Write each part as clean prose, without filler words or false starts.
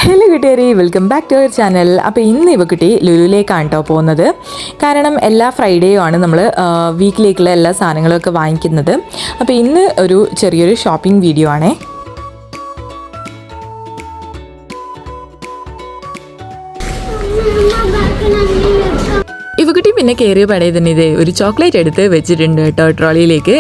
Hello കുട്ടിയരെ, welcome back to our channel. അപ്പോൾ ഇന്ന് ഇവക്കുട്ടി ലുലുവിലേക്കാണ് കേട്ടോ പോകുന്നത്. കാരണം എല്ലാ ഫ്രൈഡേയും ആണ് നമ്മൾ വീക്കിലേക്കുള്ള എല്ലാ സാധനങ്ങളൊക്കെ വാങ്ങിക്കുന്നത്. അപ്പോൾ ഇന്ന് ഒരു ചെറിയൊരു ഷോപ്പിംഗ് വീഡിയോ ആണേ. ഇവക്കുട്ടി പിന്നെ കയറിയ പടയിൽ തന്നെ ഇതേ ഒരു ചോക്ലേറ്റ് എടുത്ത് വെച്ചിട്ടുണ്ട് കേട്ടോ ട്രോളിയിലേക്ക്.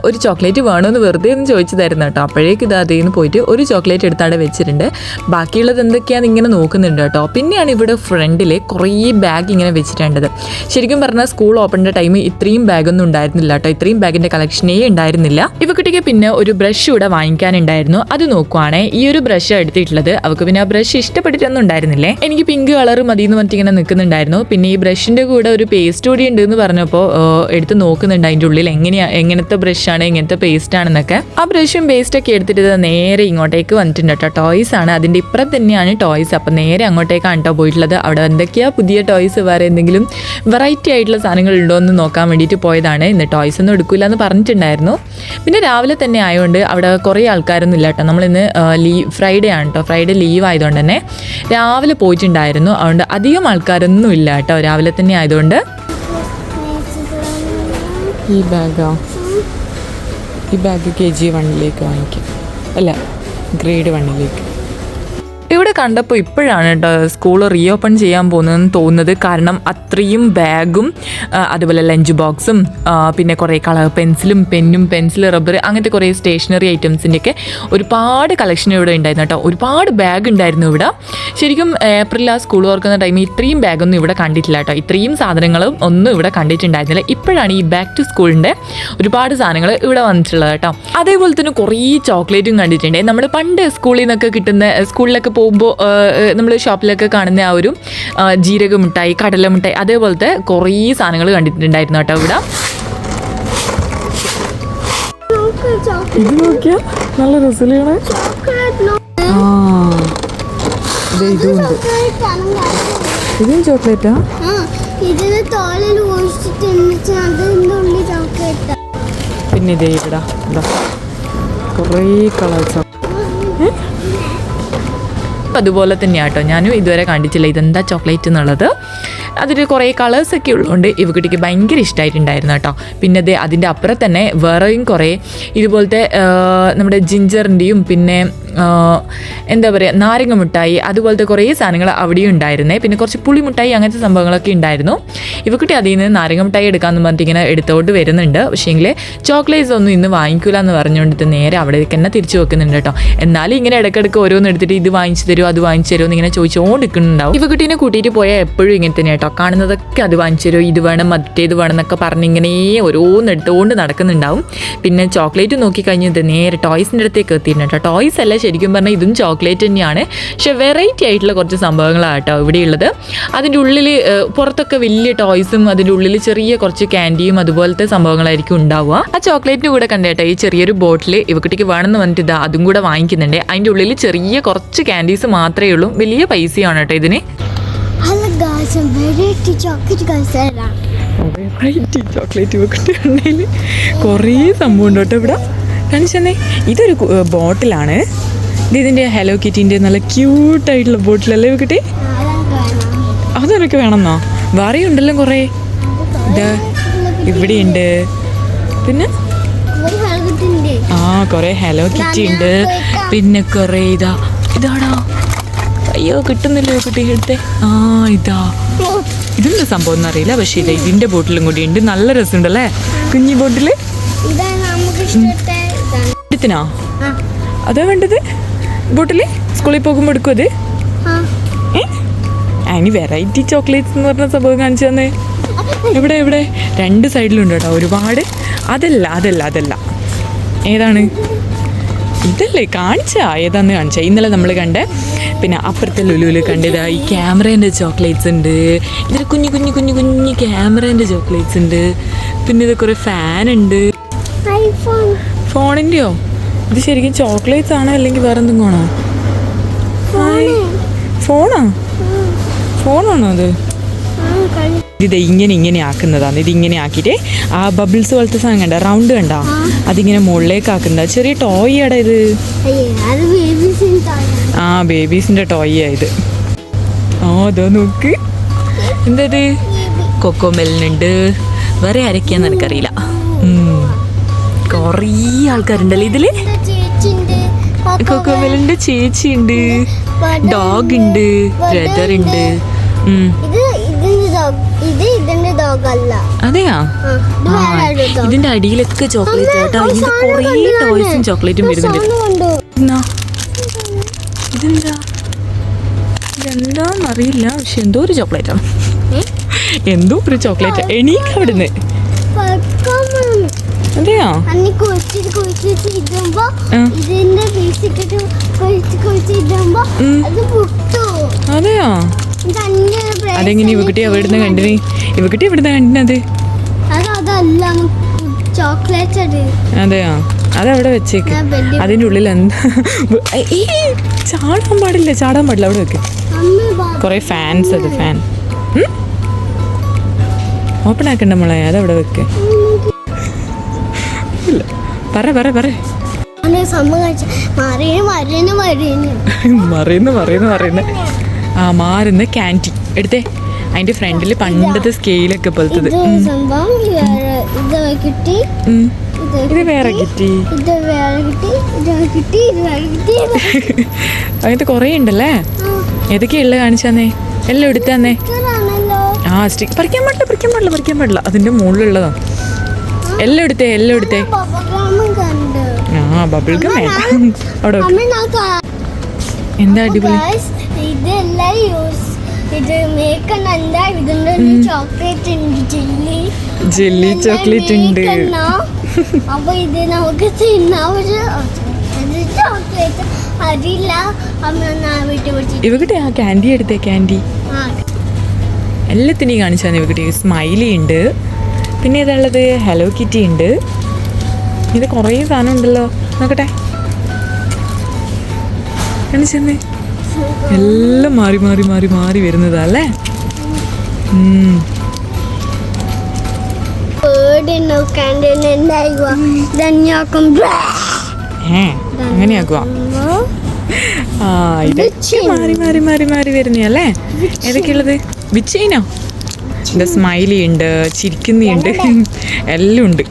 ഒരു ചോക്ലേറ്റ് വേണമെന്ന് വെറുതെ ഒന്ന് ചോദിച്ചതായിരുന്നു കേട്ടോ. അപ്പോഴേക്ക് ഇത് അതിൽ നിന്ന് പോയിട്ട് ഒരു ചോക്ലേറ്റ് എടുത്താടെ വെച്ചിട്ടുണ്ട്. ബാക്കിയുള്ളത് എന്തൊക്കെയാണെന്ന് ഇങ്ങനെ നോക്കുന്നുണ്ട് കേട്ടോ. പിന്നെയാണ് ഇവിടെ ഫ്രണ്ടിൽ കുറേ ബാഗ് ഇങ്ങനെ വെച്ചിട്ടുണ്ടത്. ശരിക്കും പറഞ്ഞാൽ സ്കൂൾ ഓപ്പണിൻ്റെ ടൈം ഇത്രയും ബാഗൊന്നും ഉണ്ടായിരുന്നില്ല കേട്ടോ. ഇത്രയും ബാഗിൻ്റെ കളക്ഷനേ ഉണ്ടായിരുന്നില്ല. ഇവക്കുട്ടിക്ക് പിന്നെ ഒരു ബ്രഷ് ഇവിടെ വാങ്ങിക്കാനുണ്ടായിരുന്നു. അത് നോക്കുവാണേ ഈ ഒരു ബ്രഷ് എടുത്തിട്ടുള്ളത്. അവൾക്ക് പിന്നെ ആ ബ്രഷ് ഇഷ്ടപ്പെട്ടിട്ടൊന്നും ഉണ്ടായിരുന്നില്ലേ. എനിക്ക് പിങ്ക് കളർ മതി എന്ന് പറഞ്ഞിട്ട് ഇങ്ങനെ നിൽക്കുന്നുണ്ടായിരുന്നു. പിന്നെ ഈ ബ്രഷിൻ്റെ കൂടെ ഒരു പേസ്റ്റ് കൂടി ഉണ്ട് എന്ന് പറഞ്ഞപ്പോൾ എടുത്ത് നോക്കുന്നുണ്ട് അതിൻ്റെ ഉള്ളിൽ എങ്ങനത്തെ ബ്രഷാണ്, എങ്ങനത്തെ പേസ്റ്റ് ആണെന്നൊക്കെ. ആ ബ്രഷും പേസ്റ്റൊക്കെ എടുത്തിട്ട് നേരെ ഇങ്ങോട്ടേക്ക് വന്നിട്ടുണ്ട് കേട്ടോ. ടോയ്സ് ആണ്, അതിൻ്റെ ഇപ്പുറം തന്നെയാണ് ടോയ്സ്. അപ്പം നേരെ അങ്ങോട്ടേക്കാണ് കേട്ടോ പോയിട്ടുള്ളത്. അവിടെ എന്തൊക്കെയാ പുതിയ ടോയ്സ്, വേറെ എന്തെങ്കിലും വെറൈറ്റി ആയിട്ടുള്ള സാധനങ്ങൾ ഉണ്ടോ എന്ന് നോക്കാൻ വേണ്ടിയിട്ട് പോയതാണ്. ഇന്ന് ടോയ്സ് ഒന്നും എടുക്കില്ല എന്ന് പറഞ്ഞിട്ടുണ്ടായിരുന്നു. പിന്നെ രാവിലെ തന്നെ ആയതുകൊണ്ട് അവിടെ കുറേ ആൾക്കാരൊന്നും ഇല്ല കേട്ടോ. നമ്മളിന്ന് ഫ്രൈഡേ ആണ് കേട്ടോ. ഫ്രൈഡേ ലീവ് ആയതുകൊണ്ട് തന്നെ രാവിലെ പോയിട്ടുണ്ടായിരുന്നു. അതുകൊണ്ട് അധികം ആൾക്കാരൊന്നും ഇല്ല കേട്ടോ രാവിലെ തന്നെ ആയതുകൊണ്ട്. ഈ ബാഗ് KG 1 വാങ്ങിക്കാം, അല്ല ഗ്രേഡ് 1. ഇവിടെ കണ്ടപ്പോൾ ഇപ്പോഴാണ് കേട്ടോ സ്കൂൾ റീഓപ്പൺ ചെയ്യാൻ പോകുന്നതെന്ന് തോന്നുന്നത്. കാരണം അത്രയും ബാഗും അതുപോലെ ലഞ്ച് ബോക്സും പിന്നെ കുറേ കളർ പെൻസിലും പെന്നും പെൻസിൽ റബ്ബർ അങ്ങനത്തെ കുറേ സ്റ്റേഷനറി ഐറ്റംസിൻ്റെയൊക്കെ ഒരുപാട് കളക്ഷൻ ഇവിടെ ഉണ്ടായിരുന്നു കേട്ടോ. ഒരുപാട് ബാഗ് ഉണ്ടായിരുന്നു ഇവിടെ. ശരിക്കും ഏപ്രിൽ സ്കൂൾ തുറക്കുന്ന ടൈമിൽ ഇത്രയും ബാഗൊന്നും ഇവിടെ കണ്ടിട്ടില്ല കേട്ടോ. ഇത്രയും സാധനങ്ങളും ഒന്നും ഇവിടെ കണ്ടിട്ടുണ്ടായിരുന്നില്ല. ഇപ്പോഴാണ് ഈ ബാക്ക് ടു സ്കൂളിൻ്റെ ഒരുപാട് സാധനങ്ങൾ ഇവിടെ വന്നിട്ടുള്ളത് കേട്ടോ. അതേപോലെ തന്നെ കുറേ ചോക്ലേറ്റും കണ്ടിട്ടുണ്ട്. നമ്മൾ പണ്ട് സ്കൂളിൽ നിന്നൊക്കെ കിട്ടുന്ന, സ്കൂളിലൊക്കെ പോകുമ്പോൾ നമ്മൾ ഷോപ്പിലൊക്കെ കാണുന്ന ആ ഒരു ജീരക മിഠായി, കടല മിഠായി, അതേപോലത്തെ കുറേ സാധനങ്ങൾ കണ്ടിട്ടുണ്ടായിരുന്നു കേട്ടോ ഇവിടെ. ഇത് നോക്കിയാൽ നല്ല രസമാണ്. ഇതുണ്ട്, ഇതും ചോക്ലേറ്റാ. പിന്നെ ഇതേ ഇവിടെ കുറേ കളേഴ്സ്. അതുപോലെ തന്നെയാണ് കേട്ടോ. ഞാനും ഇതുവരെ കണ്ടിട്ടില്ല ഇതെന്താ ചോക്ലേറ്റ് എന്നുള്ളത്. അതിൽ കുറേ കളേഴ്സൊക്കെ ഉള്ളതുകൊണ്ട് ഇവക്കുട്ടിക്ക് ഭയങ്കര ഇഷ്ടമായിട്ടുണ്ടായിരുന്നു കേട്ടോ. പിന്നെ അതിൻ്റെ അപ്പുറം തന്നെ വേറെയും കുറേ ഇതുപോലത്തെ നമ്മുടെ ജിഞ്ചറിൻ്റെയും പിന്നെ എന്താ പറയുക നാരങ്ങ മിഠായി അതുപോലത്തെ കുറേ സാധനങ്ങൾ അവിടെയും ഉണ്ടായിരുന്നേ. പിന്നെ കുറച്ച് പുളി മിഠായി അങ്ങനത്തെ സംഭവങ്ങളൊക്കെ ഉണ്ടായിരുന്നു. ഇവക്കുട്ടി അതിൽ നിന്ന് നാരങ്ങ മിഠായി എടുക്കാമെന്ന് പറഞ്ഞിട്ട് ഇങ്ങനെ എടുത്തോട്ട് വരുന്നുണ്ട്. പക്ഷേങ്കിൽ ചോക്ലേറ്റ്സ് ഒന്നും ഇന്ന് വാങ്ങിക്കൂല എന്ന് പറഞ്ഞുകൊണ്ട് നേരെ അവിടേക്ക് തന്നെ തിരിച്ചു വെക്കുന്നുണ്ട് കേട്ടോ. എന്നാലും ഇങ്ങനെ ഇടയ്ക്കിടയ്ക്ക് ഓരോന്ന് എടുത്തിട്ട് ഇത് വാങ്ങിച്ചു തരുമോ അത് വാങ്ങിച്ചു തരുമോ എന്ന് ഇങ്ങനെ ചോദിച്ചുകൊണ്ട് നിൽക്കുന്നുണ്ടാവും. ഇവക്കുട്ടീനെ കൂട്ടിയിട്ട് പോയാൽ എപ്പോഴും ഇങ്ങനെ തന്നെ കേട്ടോ. കാണുന്നതൊക്കെ അത് വാങ്ങിച്ചു തരുമോ, ഇത് വേണം മറ്റേത് വേണം എന്നൊക്കെ പറഞ്ഞിങ്ങനെ ഓരോന്ന് എടുത്തുകൊണ്ട് നടക്കുന്നുണ്ടാവും. പിന്നെ ചോക്ലേറ്റ് നോക്കിക്കഴിഞ്ഞത് നേരെ ടോയ്സിൻ്റെ അടുത്തേക്ക് എത്തിയിട്ടുണ്ട് കേട്ടോ. ടോയ്സ് അല്ല, ശരിക്കും പറഞ്ഞാൽ ഇതും ചോക്ലേറ്റ് തന്നെയാണ്. പക്ഷെ വെറൈറ്റി ആയിട്ടുള്ള കുറച്ച് സംഭവങ്ങളാണ് കേട്ടോ ഇവിടെയുള്ളത്. അതിൻ്റെ ഉള്ളിൽ പുറത്തൊക്കെ വലിയ ടോയ്സും അതിൻ്റെ ഉള്ളിൽ ചെറിയ കുറച്ച് ക്യാൻഡിയും അതുപോലത്തെ സംഭവങ്ങളായിരിക്കും ഉണ്ടാവുക. ആ ചോക്ലേറ്റിൻ്റെ കൂടെ കണ്ടേട്ടോ ഈ ചെറിയൊരു ബോട്ടിൽ ഇവക്കുട്ടിക്ക് വേണമെന്ന് പറഞ്ഞിട്ട് ഇതാ അതും കൂടെ വാങ്ങിക്കുന്നുണ്ട്. അതിൻ്റെ ഉള്ളിൽ ചെറിയ കുറച്ച് ക്യാൻഡീസ് മാത്രമേ ഉള്ളൂ. വലിയ പൈസയാണ് കേട്ടോ ഇതിന്. വെറൈറ്റി ചോക്ലേറ്റ് ഇവക്കുട്ടി ഉണ്ടെങ്കിൽ കുറേ സംഭവം ഉണ്ട് കേട്ടോ ഇവിടെ. കാണിച്ചെന്നേ, ഇതൊരു ബോട്ടിലാണ്. ഇതിൻ്റെ ഹലോ കിറ്റിൻ്റെ നല്ല ക്യൂട്ടായിട്ടുള്ള ബോട്ടിലല്ലേ ഇവക്കുട്ടി? അതെനിക്ക് വേണമെന്നോ? വേറെയും ഉണ്ടല്ലോ കുറേ. ഇത് ഇവിടെയുണ്ട്. പിന്നെ കുറേ ഹലോ കിറ്റി ഉണ്ട്. പിന്നെ കുറേ ഇതാടാ, അയ്യോ കിട്ടുന്നില്ല കുട്ടി എടുത്തേ. ഇതാ ഇതെന്താ സംഭവം എന്നറിയില്ല. പക്ഷേ ഇതിൻ്റെ ബോട്ടിലും കൂടി ഉണ്ട്. നല്ല രസമുണ്ടല്ലേ കുഞ്ഞി ബോട്ടിൽ. എടുത്തിനാ അതാ വേണ്ടത് ബോട്ടിൽ? സ്കൂളിൽ പോകുമ്പോൾ എടുക്കും അത്. അതിന് വെറൈറ്റി ചോക്ലേറ്റ്സ് എന്ന് പറഞ്ഞ സംഭവം കാണിച്ചു തന്നെ. ഇവിടെ 2 സൈഡിലുണ്ട് കേട്ടോ ഒരുപാട്. അതല്ല ഏതാണ്? ഇതല്ലേ ഏതാന്ന് കാണിച്ച ഇന്നലെ നമ്മൾ കണ്ട. പിന്നെ അപ്പുറത്തെ ലുലുവിൽ കണ്ടത് ഈ ക്യാമറേൻ്റെ ചോക്ലേറ്റ്സ് ഉണ്ട്. ഇതിൽ കുഞ്ഞു ക്യാമറേൻ്റെ ചോക്ലേറ്റ്സ് ഉണ്ട്. പിന്നെ ഇത് കുറേ ഫാനുണ്ട്. ഫോണിൻ്റെയോ? ഇത് ശരിക്കും ചോക്ലേറ്റ്സ് ആണോ അല്ലെങ്കിൽ വേറെ എന്തെങ്കിലും ആണോ? ഫോണാണോ അത്? ഇത് ഇങ്ങനെ ആക്കുന്നതാണ്. ഇതിങ്ങനെ ആക്കിയിട്ട് ആ ബബിൾസ് പോലത്തെ സാധനം കണ്ട റൗണ്ട് കണ്ട അതിങ്ങനെ മുകളിലേക്ക് ആക്കുന്നതാ. ചെറിയ ടോയ് ആടാ ഇത്. ആ ബേബീസിൻ്റെ ടോയ്യാ ഇത്. അതോ നോക്ക് എന്തത് കൊക്കോമെലിനുണ്ട്. വേറെ ആരൊക്കെയാന്ന് എനിക്കറിയില്ല. കുറേ ആൾക്കാരുണ്ടല്ലോ ഇതില്. കൊക്കോമെലിൻ്റെ ചേച്ചിയുണ്ട്, ഡോഗ് ഉണ്ട്, ബ്രദർ ഉണ്ട്. അതെയാ ഇതിന്റെ അടിയിലൊക്കെ ചോക്ലേറ്റ് കേട്ടോ. ഇതിന്റെ കുറേ ടോയ്സും ചോക്ലേറ്റും വരുന്നുണ്ട്. ഇതെന്താന്നറിയില്ല, പക്ഷെ എന്തോ ഒരു ചോക്ലേറ്റാണ്. എന്തോ ഒരു ചോക്ലേറ്റ്. എണീക്ക് അവിടുന്ന്. അതെയോ അതെയോ അതെങ്ങനെ ഇവക്കുട്ടി എവിടുന്ന് കണ്ടിന്? ഇവക്കുട്ടി എവിടുന്ന കണ്ടിനത്? അതെയോ അതവിടെ വെച്ചേക്ക്. അതിൻ്റെ ഉള്ളിൽ എന്താ? ചാടാൻ പാടില്ല അവിടെ വെക്ക്. കുറേ ഫാൻസ്. അത് ഫാൻ ഓപ്പൺ ആക്കണ്ട മോളെ, അതവിടെ വെക്ക്. പറ മറിയുന്നു. ആ മാറുന്ന ക്യാൻറ്റി എടുത്തേ. അതിന്റെ ഫ്രണ്ടിൽ പണ്ടത്തെ സ്കെയിലൊക്കെ പോലത്തത്. ഇത് വേറെ കിട്ടി. അങ്ങനത്തെ കുറേ ഉണ്ടല്ലേ. ഏതൊക്കെയുള്ള കാണിച്ചാന്നേ? എല്ലാം എടുത്താന്നേ. ആ സ്റ്റിക്ക് പറിക്കാൻ പാടില്ല. അതിന്റെ മുകളിലുള്ളതാണ്. എല്ലാം എടുത്തേ. ആ ബബിൾ ഗം വേണ്ട അവിടെ. എന്താ അടിപൊളി. ജെല്ലി ചോക്ലേറ്റ് ഉണ്ട്. അപ്പൊ ഇത് നമുക്ക് അറിയില്ല. ഇവകിട്ടെ ആ ക്യാൻഡി എടുത്തേ. ക്യാൻഡി എല്ലാത്തിനെയും കാണിച്ചാൽ ഇവകിട്ടെ. സ്മൈലി ഉണ്ട്, പിന്നെ ഇതുള്ളത് ഹലോ കിറ്റി ഉണ്ട്. ഇത് കുറേ സാധനം ഉണ്ടല്ലോ. നോക്കട്ടെ കാണിച്ചെന്നേ. എല്ലാം മാറി വരുന്നതാ അല്ലേ. അങ്ങനെയാക്കുവാ. ആ ഇതൊക്കെ മാറി വരുന്നല്ലേ. ഏതൊക്കെയുള്ളത്? വിച്ചൈനോ? ഇത് സ്മൈലി ഉണ്ട്, ചിരിക്കുന്നുണ്ട്, എല്ലാം ഉണ്ട്.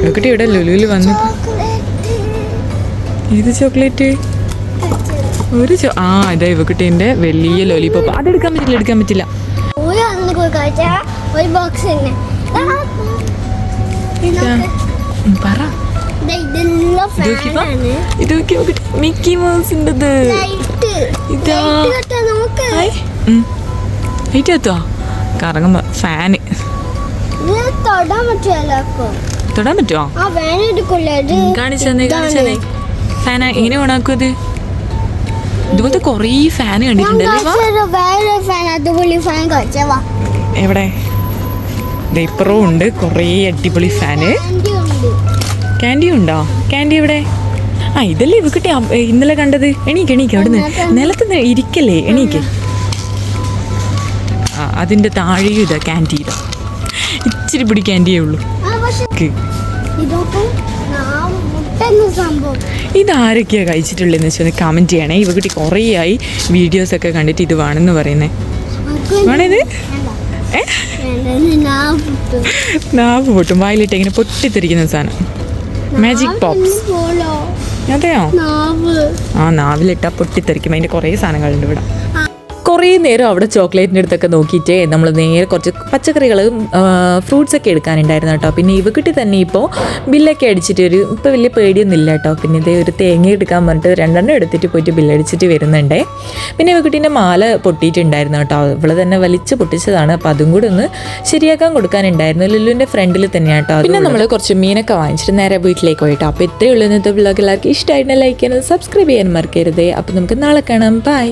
നോക്കട്ടെ ഇവിടെ ലുലുവിൽ വന്ന്. ഏത് ചോക്ലേറ്റ്? ഇതാ ഇവക്കുട്ടീൻ്റെ വലിയ ലോലിപോപ്പ്. അതെടുക്കാൻ പറ്റില്ല. പറ. മിക്കി മൗസിൻ്റെത്. ഇതാ കറങ്ങുമ്പോ ഫാന്. തൊടാൻ പറ്റുമോ? കാണിച്ചേ. ഫാൻ എങ്ങനെ ഓണാക്കും? അത് ഇതുപോലത്തെ കൊറേ ഫാൻ കണ്ടിട്ടുണ്ടല്ലേ. എവിടെ? ഇപ്പുറവും ഉണ്ട് കുറേ അടിപൊളി ഫാന്. ക്യാൻഡി ഉണ്ടോ? ക്യാൻഡി എവിടെ? ഇതല്ലേ ഇവക്കിട്ടി ഇന്നലെ കണ്ടത്. എണീക്ക് അവിടുന്ന്. നിലത്ത് ഇരിക്കല്ലേ, എണീക്ക്. അതിന്റെ താഴെയും ഇതാ ക്യാൻഡി. ഇച്ചിരി പിടി ക്യാൻഡിയേ ഉള്ളൂ. ഇതാരൊക്കെയാണ് കഴിച്ചിട്ടുള്ളതെന്ന് വെച്ചാൽ കമൻറ്റ് ചെയ്യണേ. ഇവക്കുട്ടി കുറേ ആയി വീഡിയോസൊക്കെ കണ്ടിട്ട് ഇത് വേണമെന്ന് പറയുന്നേ. വേണേത് നാവ് പൊട്ടും. വായിലിട്ട് ഇങ്ങനെ പൊട്ടിത്തെറിക്കുന്ന സാധനം. Magic pops. അതെയോ? നാവിലിട്ടാൽ പൊട്ടിത്തെറിക്കും. അതിൻ്റെ കുറേ സാധനങ്ങളുണ്ട് ഇവിടെ. കുറേ നേരം അവിടെ ചോക്ലേറ്റിൻ്റെ അടുത്തൊക്കെ നോക്കിയിട്ട് നമ്മൾ നേരെ കുറച്ച് പച്ചക്കറികളും ഫ്രൂട്ട്സൊക്കെ എടുക്കാനുണ്ടായിരുന്നു കേട്ടോ. പിന്നെ ഇവക്കിട്ടി തന്നെ ഇപ്പോൾ ബില്ലൊക്കെ അടിച്ചിട്ട് ഇപ്പോൾ വലിയ പേടിയൊന്നുമില്ല കേട്ടോ. പിന്നെ ഇതേ ഒരു തേങ്ങ എടുക്കാൻ പറഞ്ഞിട്ട് 2 എടുത്തിട്ട് പോയിട്ട് ബില്ലടിച്ചിട്ട് വരുന്നുണ്ടേ. പിന്നെ ഇവക്കിട്ടീൻ്റെ മാല പൊട്ടിയിട്ടുണ്ടായിരുന്നു കേട്ടോ. ഇവള് തന്നെ വലിച്ച് പൊട്ടിച്ചതാണ്. അപ്പോൾ അതും കൂടെ ഒന്ന് ശരിയാക്കാൻ കൊടുക്കാനുണ്ടായിരുന്നു. ലുലുവിൻ്റെ ഫ്രണ്ടിൽ തന്നെയാണ് കേട്ടോ. പിന്നെ നമ്മൾ കുറച്ച് മീനൊക്കെ വാങ്ങിച്ചിട്ട് നേരെ വീട്ടിലേക്ക് പോയിട്ടോ. അപ്പോൾ ഇത്രയേ ഉള്ളൂ ഇന്നത്തെ വ്ളോഗ്. എല്ലാവർക്കും ഇഷ്ടമായിട്ട് ലൈക്ക് ചെയ്യാനും സബ്സ്ക്രൈബ് ചെയ്യാനും മറക്കരുത്. അപ്പോൾ നമുക്ക് നാളെ കാണാം. ബൈ.